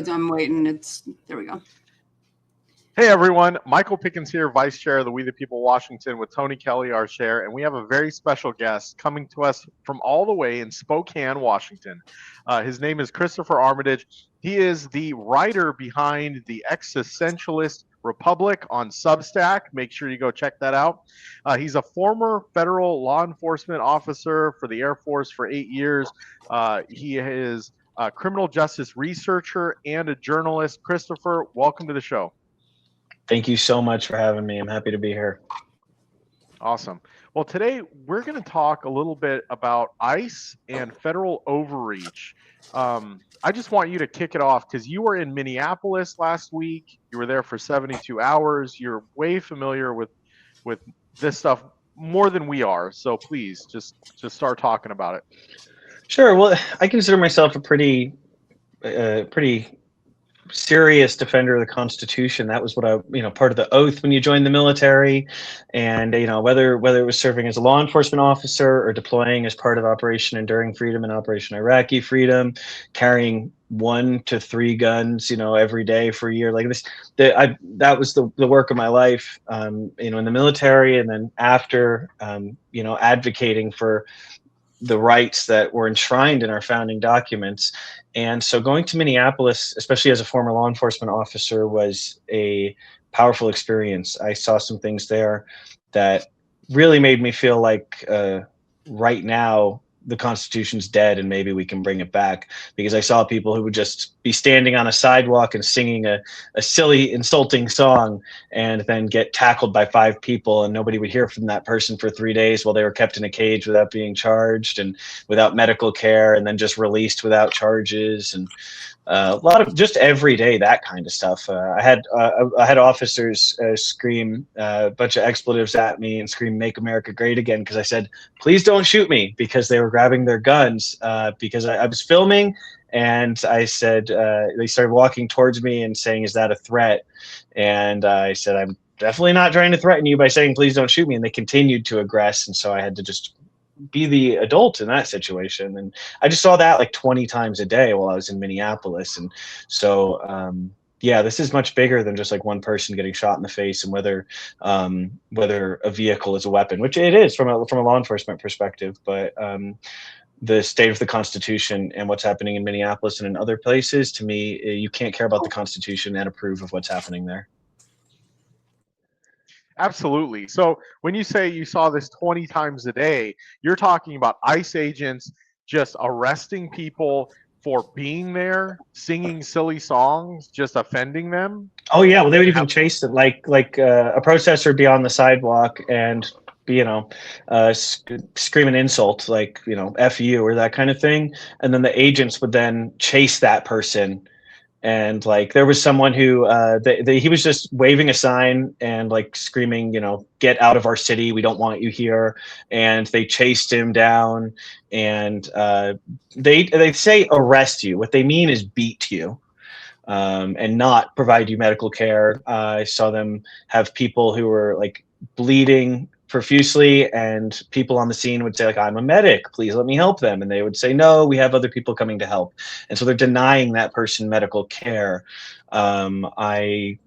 good. I'm waiting. There we go. Hey everyone, Michael Pickens here, Vice Chair of the We the People Washington with Tony Kelly, our chair, and we have a very special guest coming to us from all the way in Spokane, Washington. His name is Christopher Armitage. He is the writer behind the Existentialist Republic on Substack. Make sure you go check that out. He's a former federal law enforcement officer for the Air Force for 8 years. He is a criminal justice researcher and a journalist. Christopher, welcome to the show. Thank you so much for having me. I'm happy to be here. Awesome. Well, today we're going to talk a little bit about ICE and federal overreach. I just want you to kick it off because you were in Minneapolis last week. You were there for 72 hours. You're way familiar with this stuff more than we are. So please just start talking about it. Sure. Well, I consider myself a pretty serious defender of the Constitution. That was what part of the oath when you joined the military, and whether it was serving as a law enforcement officer or deploying as part of Operation Enduring Freedom and Operation Iraqi Freedom, carrying 1 to 3 guns, every day for a year like this. That was the work of my life, in the military, and then after, advocating for the rights that were enshrined in our founding documents. And so going to Minneapolis, especially as a former law enforcement officer, was a powerful experience. I saw some things there that really made me feel like right now the Constitution's dead and maybe we can bring it back, because I saw people who would just be standing on a sidewalk and singing a silly, insulting song and then get tackled by 5 people, and nobody would hear from that person for 3 days while they were kept in a cage without being charged and without medical care, and then just released without charges. And a lot of just every day, that kind of stuff. I had officers scream a bunch of expletives at me and scream "Make America Great Again" because I said, "Please don't shoot me," because they were grabbing their guns because I was filming, and I said they started walking towards me and saying, "Is that a threat?" And I said, "I'm definitely not trying to threaten you by saying please don't shoot me," and they continued to aggress, and so I had to just be the adult in that situation. And I just saw that like 20 times a day while I was in Minneapolis. And so this is much bigger than just like one person getting shot in the face, and whether a vehicle is a weapon, which it is from a law enforcement perspective. But the state of the Constitution and what's happening in Minneapolis and in other places, to me, you can't care about the Constitution and approve of what's happening there. Absolutely. So when you say you saw this 20 times a day, you're talking about ICE agents just arresting people for being there, singing silly songs, just offending them? Oh yeah, well they would even chase it, like a protester would be on the sidewalk and be, scream an insult like, F you or that kind of thing, and then the agents would then chase that person. And like there was someone who he was just waving a sign and like screaming, "Get out of our city, we don't want you here." And they chased him down, and they say arrest you. What they mean is beat you, and not provide you medical care. I saw them have people who were like bleeding profusely, and people on the scene would say like, "I'm a medic, please let me help them," and they would say, "No, we have other people coming to help," and so they're denying that person medical care. Activists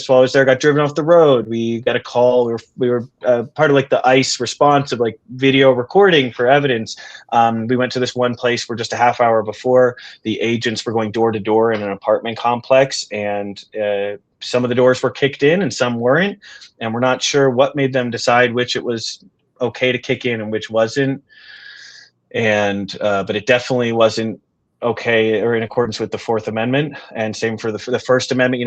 while I was there got driven off the road. We got a call. We were part of like the ICE response of like video recording for evidence. We went to this one place where just a half hour before, the agents were going door to door in an apartment complex, and some of the doors were kicked in and some weren't, and we're not sure what made them decide which it was okay to kick in and which wasn't. And but it definitely wasn't okay or in accordance with the Fourth Amendment, and same for the First Amendment.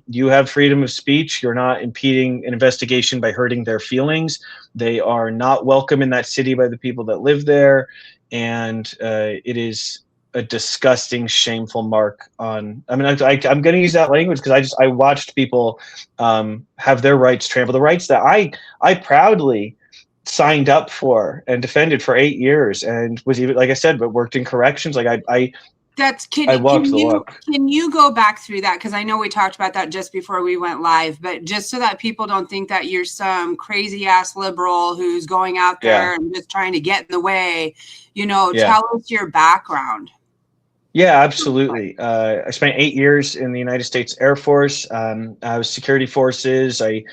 You have freedom of speech. You're not impeding an investigation by hurting their feelings. They are not welcome in that city by the people that live there, and it is a disgusting, shameful mark on. I mean, I'm going to use that language because I watched people have their rights trampled, the rights that I proudly signed up for and defended for 8 years, and was even, like I said, but worked in corrections. Like can you go back through that? Because I know we talked about that just before we went live, but just so that people don't think that you're some crazy ass liberal who's going out there and just trying to get in the way, tell us your background. Yeah, absolutely. I spent 8 years in the United States Air Force. I was security forces. I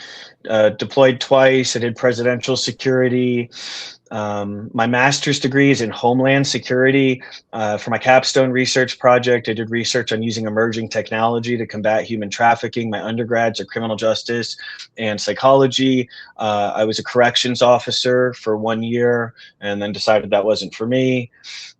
deployed twice. I did presidential security. My master's degree is in Homeland Security. For my capstone research project, I did research on using emerging technology to combat human trafficking. My undergrads are criminal justice and psychology. I was a corrections officer for 1 year and then decided that wasn't for me.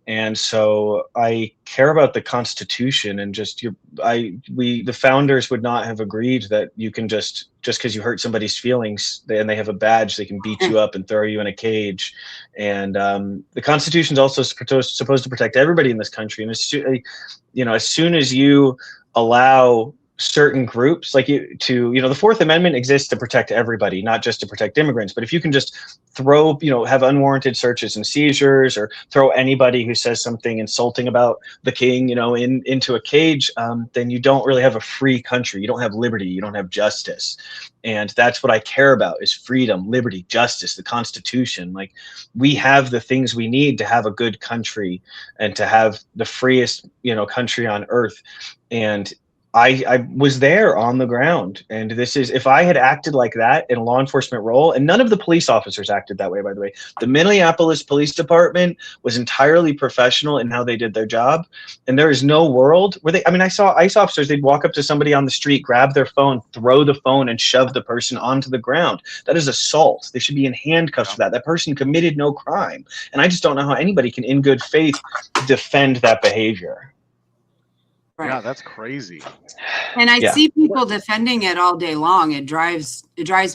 And so I care about the Constitution, and the founders would not have agreed that you can just because you hurt somebody's feelings and they have a badge, they can beat you up and throw you in a cage. And the Constitution is also supposed to protect everybody in this country. And as soon as you allow certain groups the Fourth Amendment exists to protect everybody, not just to protect immigrants. But if you can just have unwarranted searches and seizures, or throw anybody who says something insulting about the king, into a cage, then you don't really have a free country. You don't have liberty. You don't have justice. And that's what I care about, is freedom, liberty, justice, the Constitution. Like, we have the things we need to have a good country and to have the freest, country on earth. And I was there on the ground, and if I had acted like that in a law enforcement role, and none of the police officers acted that way, by the way. The Minneapolis Police Department was entirely professional in how they did their job, and there is no world where I saw ICE officers, they'd walk up to somebody on the street, grab their phone, throw the phone, and shove the person onto the ground. That is assault. They should be in handcuffs for that. That person committed no crime, and I just don't know how anybody can, in good faith, defend that behavior. Right. Yeah, that's crazy. And I see people defending it all day long. It drives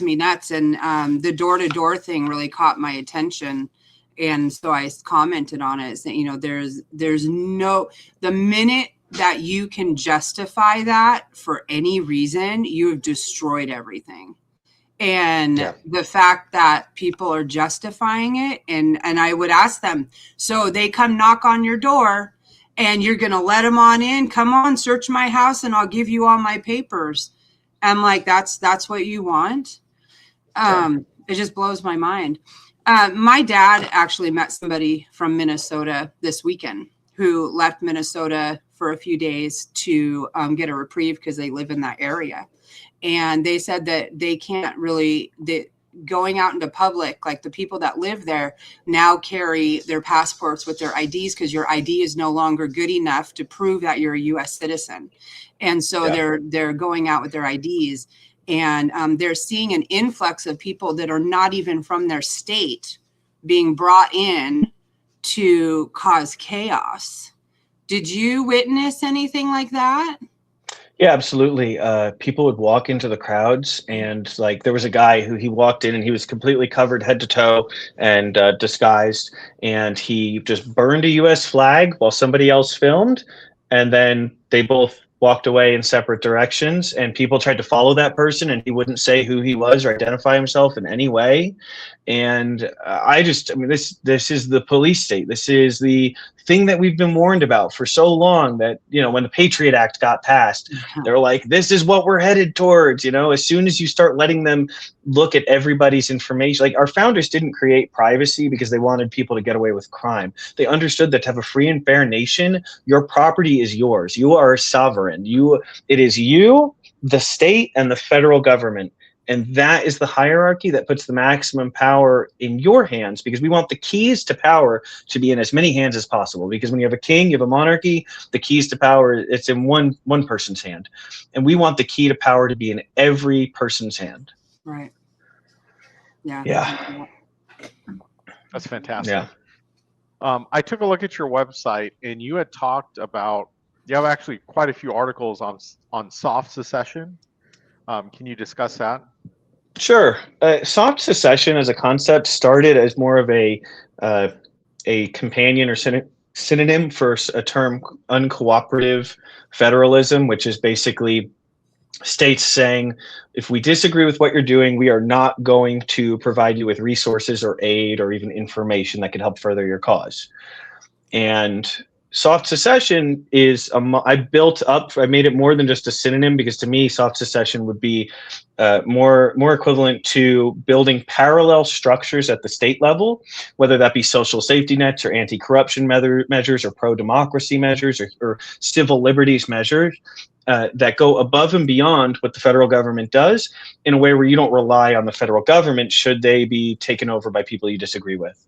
me nuts. And the door-to-door thing really caught my attention. And so I commented on it, saying, there's the minute that you can justify that for any reason, you have destroyed everything. And the fact that people are justifying it, and I would ask them, so they come knock on your door, and you're going to let them on in? Come on, search my house and I'll give you all my papers. I'm like, that's what you want? It just blows my mind. My dad actually met somebody from Minnesota this weekend who left Minnesota for a few days to get a reprieve because they live in that area. And they said that they can't really, going out into public, like the people that live there now carry their passports with their IDs, because your ID is no longer good enough to prove that you're a U.S. citizen. And so they're going out with their IDs, and they're seeing an influx of people that are not even from their state being brought in to cause chaos. Did you witness anything like that? Yeah, absolutely. People would walk into the crowds, and there was a guy who he walked in and he was completely covered head to toe and disguised, and he just burned a U.S. flag while somebody else filmed, and then they both walked away in separate directions, and people tried to follow that person, and he wouldn't say who he was or identify himself in any way. And this is the police state. This is the thing that we've been warned about for so long, that, when the Patriot Act got passed, they're like, this is what we're headed towards. As soon as you start letting them look at everybody's information, like, our founders didn't create privacy because they wanted people to get away with crime. They understood that to have a free and fair nation, your property is yours. You are sovereign. It is you, the state, and the federal government. And that is the hierarchy that puts the maximum power in your hands, because we want the keys to power to be in as many hands as possible. Because when you have a king, you have a monarchy, the keys to power, it's in one person's hand. And we want the key to power to be in every person's hand. Right. Yeah. Yeah. That's fantastic. Yeah. I took a look at your website, and you had talked about, you have actually quite a few articles on soft secession. Can you discuss that? Sure. Soft secession as a concept started as more of a companion or synonym for a term, uncooperative federalism, which is basically states saying, if we disagree with what you're doing, we are not going to provide you with resources or aid or even information that could help further your cause. And soft secession is I made it more than just a synonym, because to me, soft secession would be more equivalent to building parallel structures at the state level, whether that be social safety nets or anti-corruption measures or pro-democracy measures or civil liberties measures that go above and beyond what the federal government does, in a way where you don't rely on the federal government should they be taken over by people you disagree with.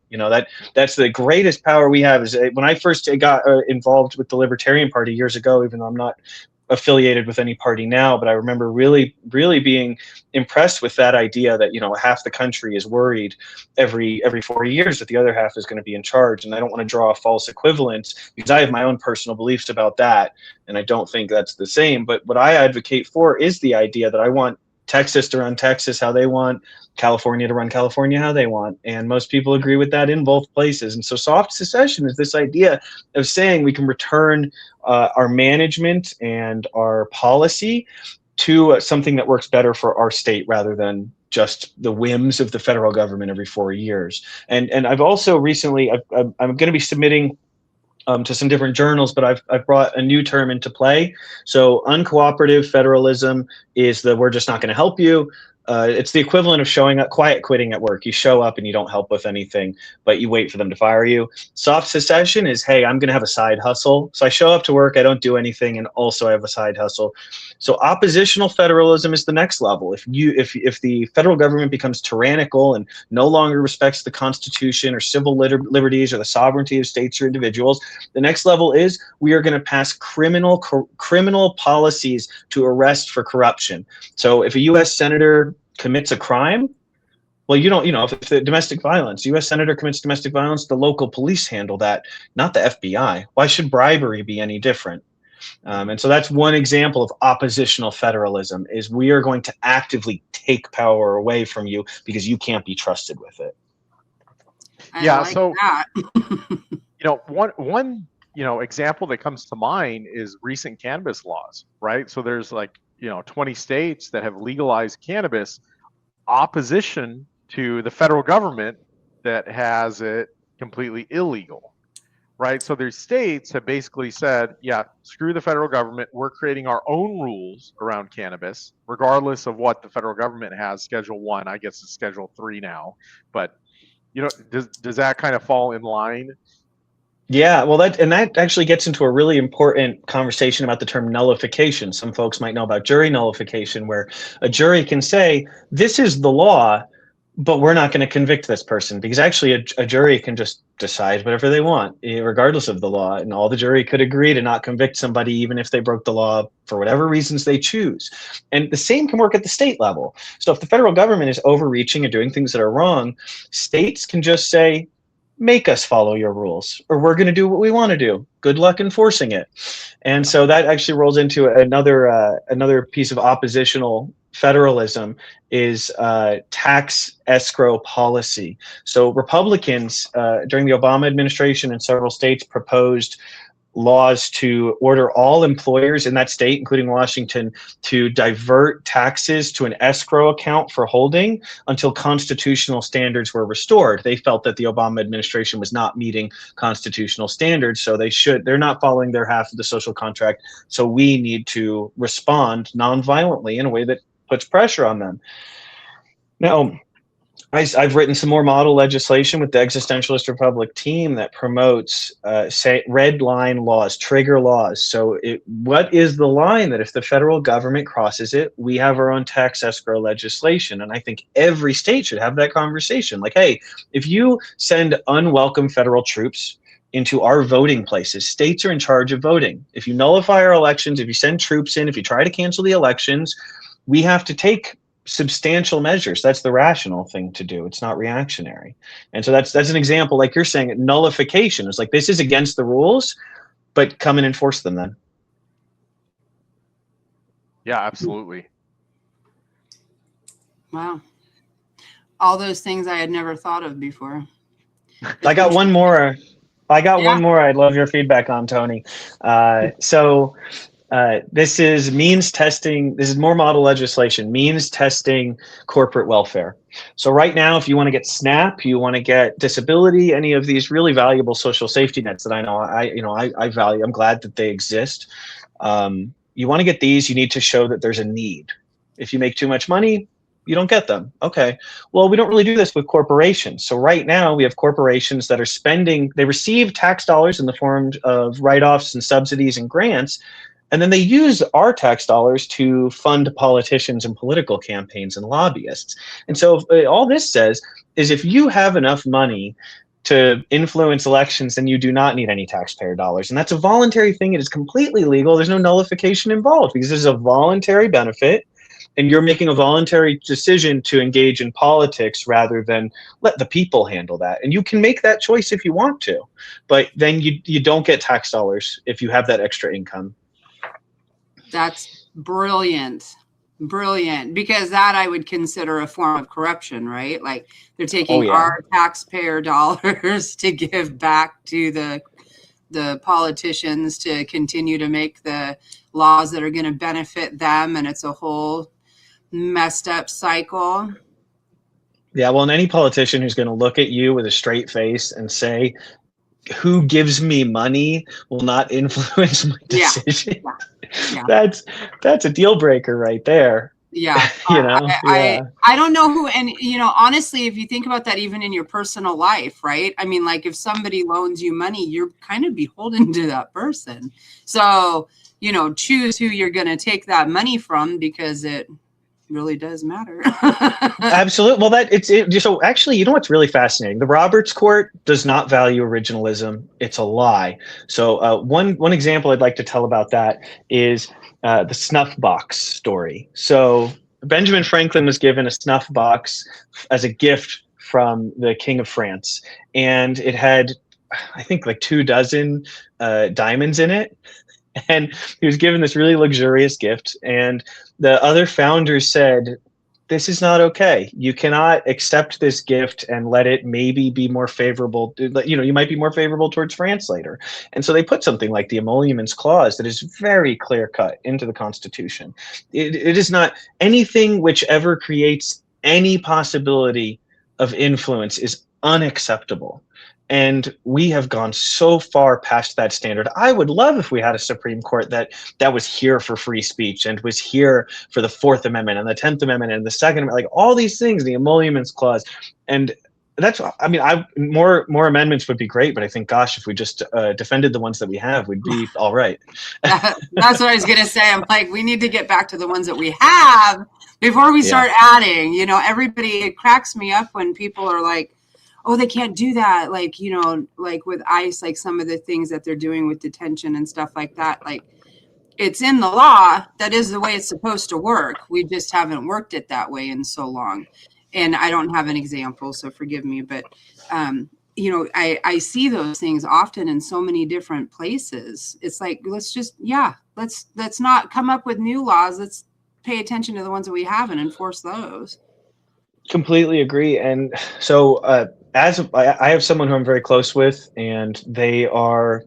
That's the greatest power we have. Is when I first got involved with the Libertarian Party years ago, even though I'm not affiliated with any party now, but I remember really being impressed with that idea that half the country is worried every 4 years that the other half is going to be in charge. And I don't want to draw a false equivalence, because I have my own personal beliefs about that, and I don't think that's the same. But what I advocate for is the idea that I want Texas to run Texas how they want, California to run California how they want, and most people agree with that in both places. And so soft secession is this idea of saying we can return our management and our policy to something that works better for our state, rather than just the whims of the federal government every 4 years. And I've also recently, I'm going to be submitting to some different journals, but I've brought a new term into play. So uncooperative federalism is we're just not going to help you. It's the equivalent of showing up, quiet quitting at work. You show up and you don't help with anything, but you wait for them to fire you. Soft secession is, hey, I'm going to have a side hustle. So I show up to work, I don't do anything, and also I have a side hustle. So oppositional federalism is the next level. If the federal government becomes tyrannical and no longer respects the Constitution or civil liberties or the sovereignty of states or individuals, the next level is we are going to pass criminal policies to arrest for corruption. So if a U.S. senator commits a crime, well, if the domestic violence, U.S. senator commits domestic violence, the local police handle that, not the FBI. Why should bribery be any different? And so that's one example of oppositional federalism, is we are going to actively take power away from you because you can't be trusted with it. One example that comes to mind is recent cannabis laws, right? So there's 20 states that have legalized cannabis, opposition to the federal government that has it completely illegal, right? So their states have basically said, yeah, screw the federal government. We're creating our own rules around cannabis, regardless of what the federal government has. Schedule 1, I guess it's Schedule 3 now. But, does that kind of fall in line? Yeah, well, that actually gets into a really important conversation about the term nullification. Some folks might know about jury nullification, where a jury can say, this is the law, but we're not going to convict this person, because actually a jury can just decide whatever they want, regardless of the law. And all the jury could agree to not convict somebody, even if they broke the law for whatever reasons they choose. And the same can work at the state level. So if the federal government is overreaching and doing things that are wrong, states can just say, make us follow your rules, or we're going to do what we want to do. Good luck enforcing it. And so that actually rolls into another piece of oppositional federalism, is tax escrow policy. So Republicans during the Obama administration in several states proposed laws to order all employers in that state, including Washington, to divert taxes to an escrow account for holding until constitutional standards were restored. They felt that the Obama administration was not meeting constitutional standards, so they're not following their half of the social contract. So we need to respond nonviolently in a way that puts pressure on them. Now, I've written some more model legislation with the Existentialist Republic team that promotes red line laws, trigger laws. So what is the line that if the federal government crosses it, we have our own tax escrow legislation? And I think every state should have that conversation. Like, hey, if you send unwelcome federal troops into our voting places, states are in charge of voting. If you nullify our elections, if you send troops in, if you try to cancel the elections, we have to take substantial measures. That's the rational thing to do. It's not reactionary. And so that's an example, like you're saying, nullification. It's like, this is against the rules, but come and enforce them then. Yeah, absolutely. Wow. All those things I had never thought of before. I got one more. One more I'd love your feedback on, Tony. This is means testing. This is more model legislation, means testing corporate welfare. So right now, if you want to get SNAP, you want to get disability, any of these really valuable social safety nets that I know I value. I'm glad that they exist. You want to get these, you need to show that there's a need. If you make too much money, you don't get them. Okay. Well, we don't really do this with corporations. So right now we have corporations that are spending, they receive tax dollars in the form of write-offs and subsidies and grants, and then they use our tax dollars to fund politicians and political campaigns and lobbyists. And so all this says is if you have enough money to influence elections, then you do not need any taxpayer dollars. And that's a voluntary thing. It is completely legal. There's no nullification involved because this is a voluntary benefit. And you're making a voluntary decision to engage in politics rather than let the people handle that. And you can make that choice if you want to, but then you don't get tax dollars if you have that extra income. That's brilliant. Brilliant. Because that I would consider a form of corruption, right? Like they're taking our taxpayer dollars to give back to the politicians to continue to make the laws that are going to benefit them. And it's a whole messed up cycle. Yeah, well, and any politician who's going to look at you with a straight face and say, who gives me money will not influence my decision. Yeah. That's a deal breaker right there. Yeah. I don't know who, and honestly, if you think about that, even in your personal life, right? I mean, like if somebody loans you money, you're kind of beholden to that person. So, choose who you're going to take that money from because it really does matter. Absolutely. Well, so actually, what's really fascinating? The Roberts Court does not value originalism. It's a lie. So one example I'd like to tell about that is the snuff box story. So Benjamin Franklin was given a snuff box as a gift from the King of France, and it had, I think, like 24 diamonds in it. And he was given this really luxurious gift, and the other founders said, this is not okay. You cannot accept this gift and let it maybe be more favorable. You might be more favorable towards France later. And so they put something like the emoluments clause that is very clear cut into the Constitution. It is not anything which ever creates any possibility of influence is unacceptable. And we have gone so far past that standard. I would love if we had a Supreme Court that was here for free speech and was here for the Fourth Amendment and the 10th Amendment and the Second Amendment, like all these things, the emoluments clause. And more amendments would be great, but I think, gosh, if we just defended the ones that we have, we'd be all right. That's what I was going to say. I'm like, we need to get back to the ones that we have before we start adding. It cracks me up when people are like, oh, they can't do that. Like, like with ICE, like some of the things that they're doing with detention and stuff like that. Like it's in the law. That is the way it's supposed to work. We just haven't worked it that way in so long. And I don't have an example, so forgive me. But, I see those things often in so many different places. It's like, let's not come up with new laws. Let's pay attention to the ones that we have and enforce those. Completely agree. And so I have someone who I'm very close with, and they are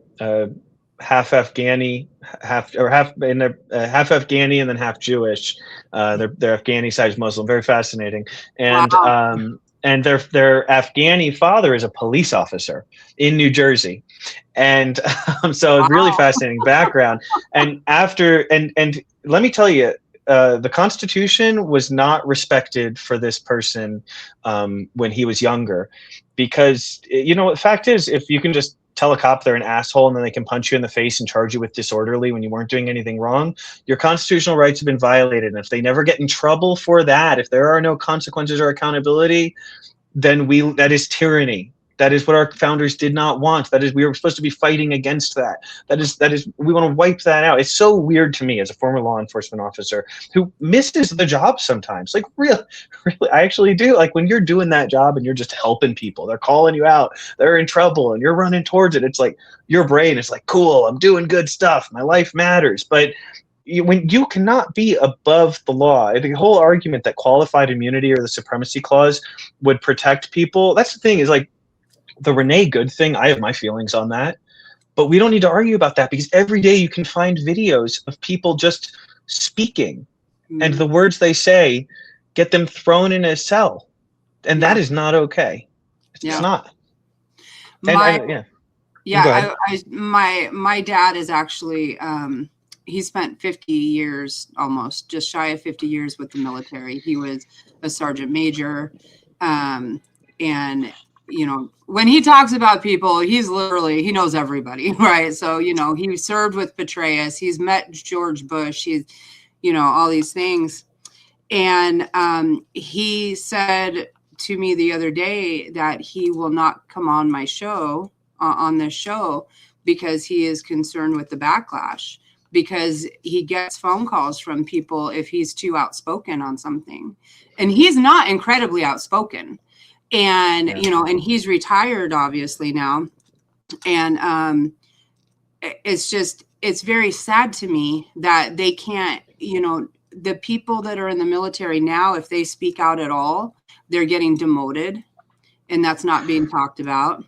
half Afghani, half Afghani, and then half Jewish. Their Afghani side is Muslim. Very fascinating. And wow. And their Afghani father is a police officer in New Jersey, and so it's really fascinating background. And and let me tell you. The Constitution was not respected for this person when he was younger, because the fact is, if you can just tell a cop they're an asshole and then they can punch you in the face and charge you with disorderly when you weren't doing anything wrong, your constitutional rights have been violated. And if they never get in trouble for that, if there are no consequences or accountability, then that is tyranny. That is what our founders did not want. That is, we were supposed to be fighting against that. That is, we want to wipe that out. It's so weird to me as a former law enforcement officer who misses the job sometimes. Like, really, I actually do. Like, when you're doing that job and you're just helping people, they're calling you out, they're in trouble, and you're running towards it. It's like your brain is like, cool, I'm doing good stuff. My life matters. But when you cannot be above the law, the whole argument that qualified immunity or the supremacy clause would protect people, that's the thing, is like, the Renee Good thing, I have my feelings on that. But we don't need to argue about that, because every day you can find videos of people just speaking, and the words they say get them thrown in a cell. And that is not okay. It's not. My dad is actually, he spent 50 years, almost just shy of 50 years with the military. He was a sergeant major. And, you know, when he talks about people, he's literally, he knows everybody, right? So, you know, he served with Petraeus. He's met George Bush. He's, you know, all these things. And he said to me the other day that he will not come on my show, on this show, because he is concerned with the backlash, because he gets phone calls from people if he's too outspoken on something. And he's not incredibly outspoken. And, you know, and he's retired obviously now. And it's just, it's very sad to me that they can't, you know, the people that are in the military now, if they speak out at all, they're getting demoted, and that's not being talked about.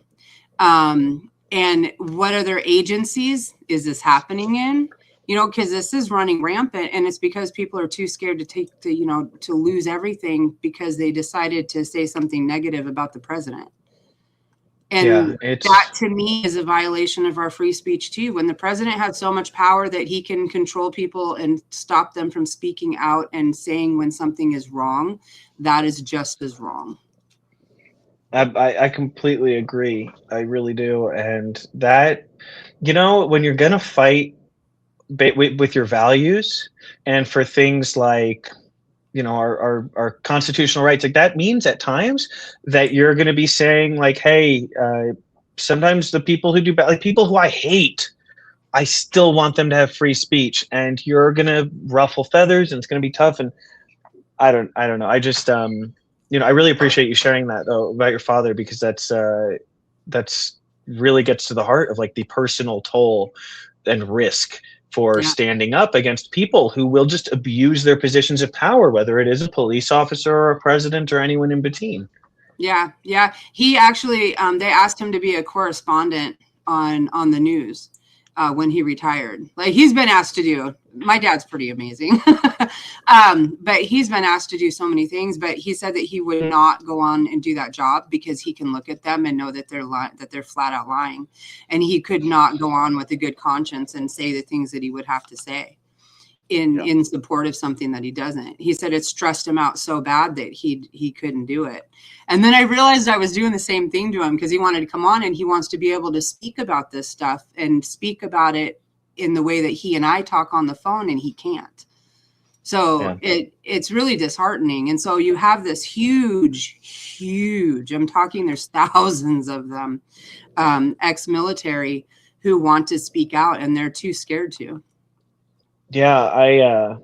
And what other agencies is this happening in? You know, because this is running rampant, and it's because people are too scared to lose everything because they decided to say something negative about the president. And that to me is a violation of our free speech too. When the president has so much power that he can control people and stop them from speaking out and saying when something is wrong, that is just as wrong. I completely agree. I really do. And that, you know, when you're going to fight with your values and for things like, you know, our constitutional rights, like that means at times that you're going to be saying like, hey, sometimes the people who do bad, like people who I hate, I still want them to have free speech, and you're going to ruffle feathers and it's going to be tough. And I don't know. I just, you know, I really appreciate you sharing that though about your father, because that's really gets to the heart of like the personal toll and risk for standing up against people who will just abuse their positions of power, whether it is a police officer or a president or anyone in between. Yeah. He actually, they asked him to be a correspondent on the news when he retired. Like he's been asked to do. My dad's pretty amazing, but he's been asked to do so many things. But he said that he would not go on and do that job because he can look at them and know that they're flat out lying, and he could not go on with a good conscience and say the things that he would have to say in support of something that he doesn't. He said it stressed him out so bad that he couldn't do it. And then I realized I was doing the same thing to him because he wanted to come on and he wants to be able to speak about this stuff and speak about it in the way that he and I talk on the phone, and he can't. So it's really disheartening. And so you have this huge, I'm talking there's thousands of them, ex-military who want to speak out and they're too scared to. And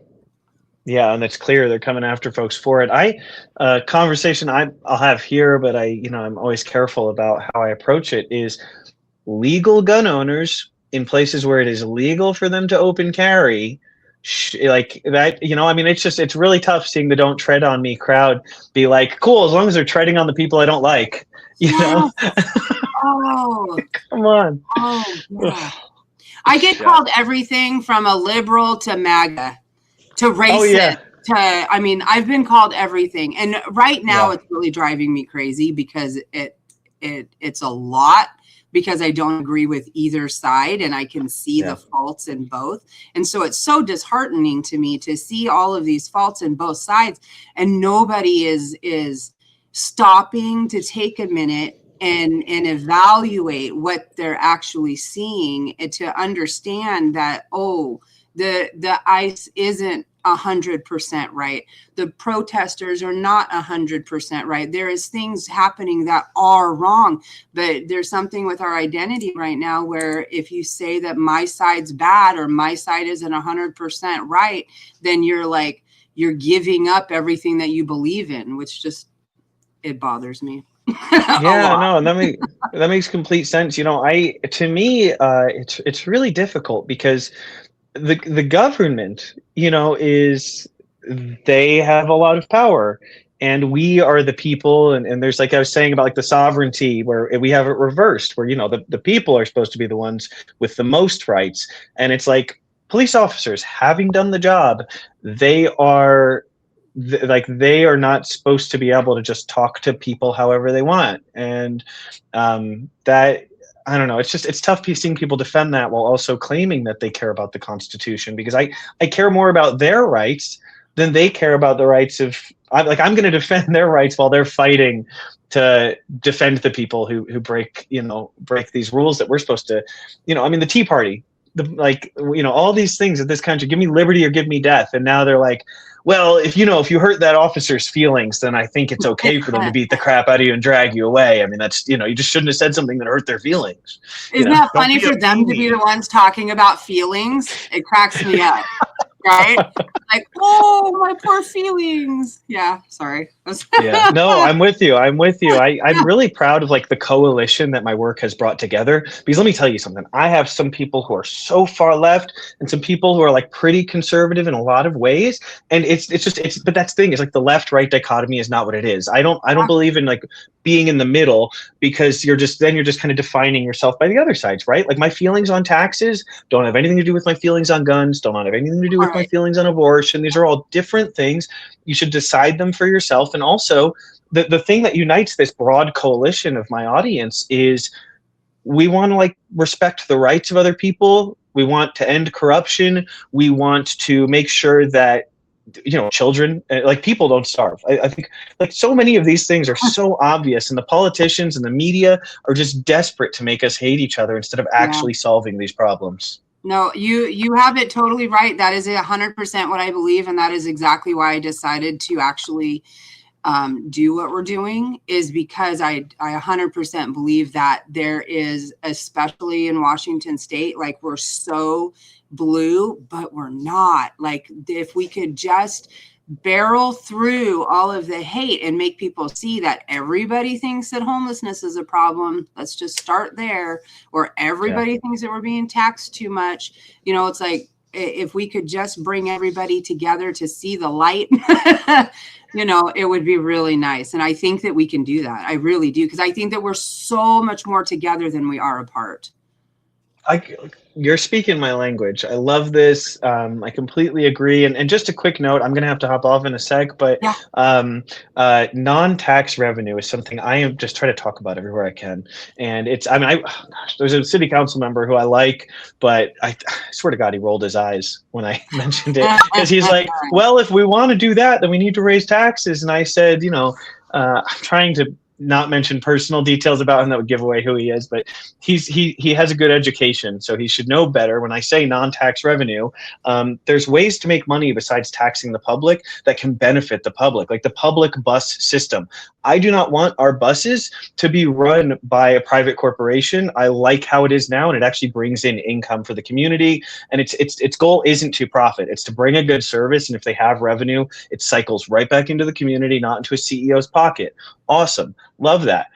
it's clear they're coming after folks for it. Conversation I'll have here, but I'm always careful about how I approach it, is legal gun owners in places where it is legal for them to open carry, like that, you know, I mean, it's really tough seeing the "don't tread on me" crowd be like, cool, as long as they're treading on the people I don't like, you know? Oh, come on. Oh, yeah. I get called everything from a liberal to MAGA to racist to, I mean, I've been called everything. And right now it's really driving me crazy because it's a lot, because I don't agree with either side and I can see the faults in both. And so it's so disheartening to me to see all of these faults in both sides, and nobody is stopping to take a minute and evaluate what they're actually seeing, and to understand that, the ICE isn't 100% right. The protesters are not 100% right. There is things happening that are wrong, but there's something with our identity right now where if you say that my side's bad or my side isn't 100% right, then you're giving up everything that you believe in, which just, it bothers me. No, that makes complete sense. You know, to me, it's really difficult because the government, you know, they have a lot of power, and we are the people, and there's, like I was saying about like the sovereignty, where we have it reversed, where, you know, the people are supposed to be the ones with the most rights. And it's like police officers, having done the job, they are they are not supposed to be able to just talk to people however they want. And that, I don't know, it's tough seeing people defend that while also claiming that they care about the Constitution, because I care more about their rights than they care about the rights of, I'm going to defend their rights while they're fighting to defend the people who break these rules that we're supposed to, I mean, the Tea Party, all these things in this country, give me liberty or give me death. And now they're like, well, if you hurt that officer's feelings, then I think it's okay for them to beat the crap out of you and drag you away. I mean, that's, you just shouldn't have said something that hurt their feelings. Isn't that funny for them to be the ones talking about feelings? It cracks me up. Right? Like, oh, my poor feelings. Yeah, sorry. Yeah, no, I'm with you. I'm really proud of like the coalition that my work has brought together, because let me tell you something. I have some people who are so far left and some people who are like pretty conservative in a lot of ways. And but that's the thing, is like the left-right dichotomy is not what it is. I don't believe in like being in the middle, because you're just kind of defining yourself by the other sides, right? Like my feelings on taxes don't have anything to do with my feelings on guns, don't have anything to do with my feelings on abortion. These are all different things. You should decide them for yourself. And also the thing that unites this broad coalition of my audience is we want to like respect the rights of other people. We want to end corruption. We want to make sure that children, like people, don't starve. I think like so many of these things are so obvious, and the politicians and the media are just desperate to make us hate each other instead of actually solving these problems. No, you have it totally right. That is 100% what I believe, and that is exactly why I decided to actually do what we're doing, is because I 100% believe that there is, especially in Washington State, like we're so blue, but we're not. Like if we could just barrel through all of the hate and make people see that everybody thinks that homelessness is a problem. Let's just start there. Or everybody thinks that we're being taxed too much. It's like, if we could just bring everybody together to see the light, it would be really nice. And I think that we can do that. I really do. Because I think that we're so much more together than we are apart. You're speaking my language. I love this. I completely agree. And just a quick note, I'm going to have to hop off in a sec, but non-tax revenue is something I am just trying to talk about everywhere I can. And there's a city council member who I like, but I swear to God, he rolled his eyes when I mentioned it, because he's like, well, if we want to do that, then we need to raise taxes. And I said, I'm trying to not mention personal details about him that would give away who he is, but he has a good education, so he should know better. When I say non-tax revenue, there's ways to make money besides taxing the public that can benefit the public, like the public bus system. I do not want our buses to be run by a private corporation. I like how it is now, and it actually brings in income for the community. And its goal isn't to profit; it's to bring a good service. And if they have revenue, it cycles right back into the community, not into a CEO's pocket. Awesome. Love that.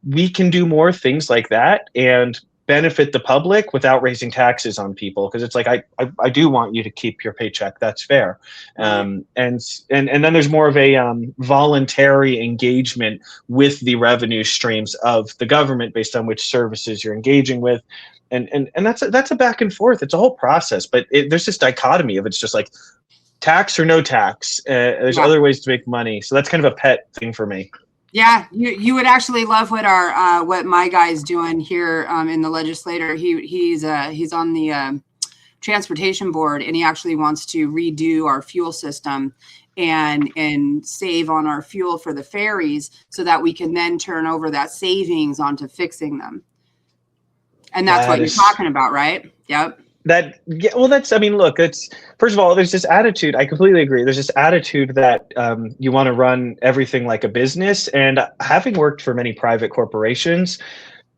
We can do more things like that and benefit the public without raising taxes on people, because it's like I do want you to keep your paycheck. That's fair. And then there's more of a voluntary engagement with the revenue streams of the government based on which services you're engaging with. And that's a back and forth. It's a whole process, but there's this dichotomy of, it's just like tax or no tax. There's other ways to make money. So that's kind of a pet thing for me. Yeah, you would actually love what what my guy's doing here in the legislature. He's on the transportation board, and he actually wants to redo our fuel system and save on our fuel for the ferries, so that we can then turn over that savings onto fixing them. And that's what you're talking about, right? Yep. Look, it's, first of all, there's this attitude. I completely agree. There's this attitude that you want to run everything like a business. And having worked for many private corporations,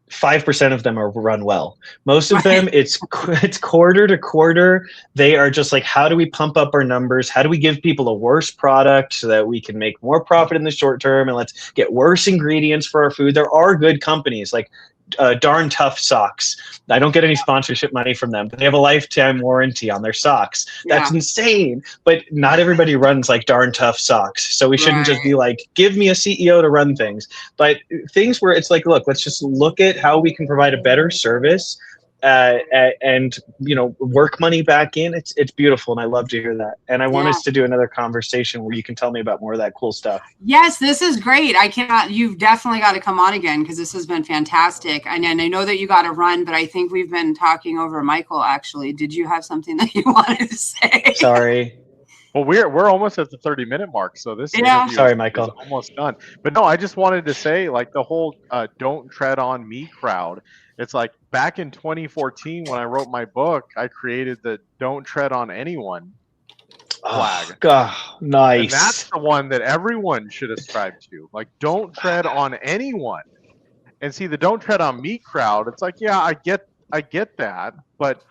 5% of them are run well. Most of them, it's quarter to quarter. They are just like, how do we pump up our numbers? How do we give people a worse product so that we can make more profit in the short term? And let's get worse ingredients for our food. There are good companies. Like, Darn Tough socks. I don't get any sponsorship money from them, but they have a lifetime warranty on their socks. That's insane. But not everybody runs like Darn Tough socks. So we shouldn't just be like, give me a CEO to run things. But things where it's like, look, let's just look at how we can provide a better service and work money back in. It's beautiful, and I love to hear that. And I want us to do another conversation where you can tell me about more of that cool stuff. Yes, this is great. You've definitely got to come on again, because this has been fantastic. And I know that you got to run, but I think we've been talking over Michael. Actually, did you have something that you wanted to say? Sorry. Well, we're almost at the 30-minute mark, so this interview Sorry, is Michael. almost done. But no, I just wanted to say, like, the whole "Don't Tread on Me" crowd. It's like back in 2014 when I wrote my book, I created the "Don't Tread on Anyone" flag. Nice. And that's the one that everyone should ascribe to. Like, don't tread on anyone. And see, the "Don't Tread on Me" crowd, it's like, yeah, I get that, but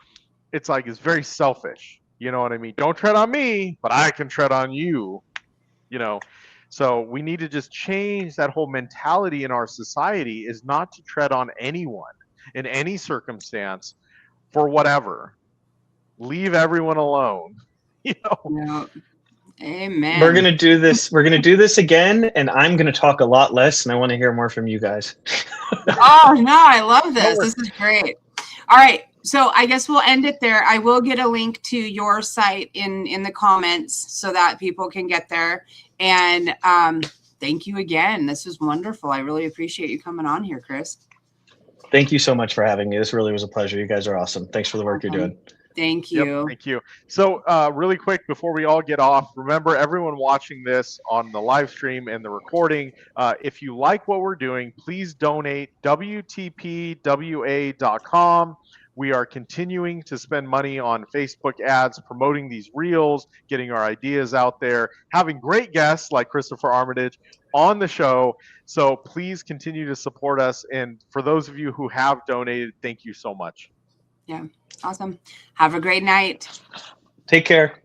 it's like, it's very selfish. You know what I mean? Don't tread on me, but I can tread on you. So we need to just change that whole mentality in our society, is not to tread on anyone in any circumstance for whatever. Leave everyone alone. Amen. We're gonna do this. We're gonna do this again, and I'm gonna talk a lot less, and I want to hear more from you guys. Oh no, I love this. This is great. All right. So I guess we'll end it there. I will get a link to your site in the comments so that people can get there. And thank you again. This was wonderful. I really appreciate you coming on here, Chris. Thank you so much for having me. This really was a pleasure. You guys are awesome. Thanks for the work you're doing. Thank you. Yep, thank you. So really quick before we all get off, remember, everyone watching this on the live stream and the recording, if you like what we're doing, please donate WTPWA.com. We are continuing to spend money on Facebook ads, promoting these reels, getting our ideas out there, having great guests like Christopher Armitage on the show. So please continue to support us. And for those of you who have donated, thank you so much. Yeah, awesome. Have a great night. Take care.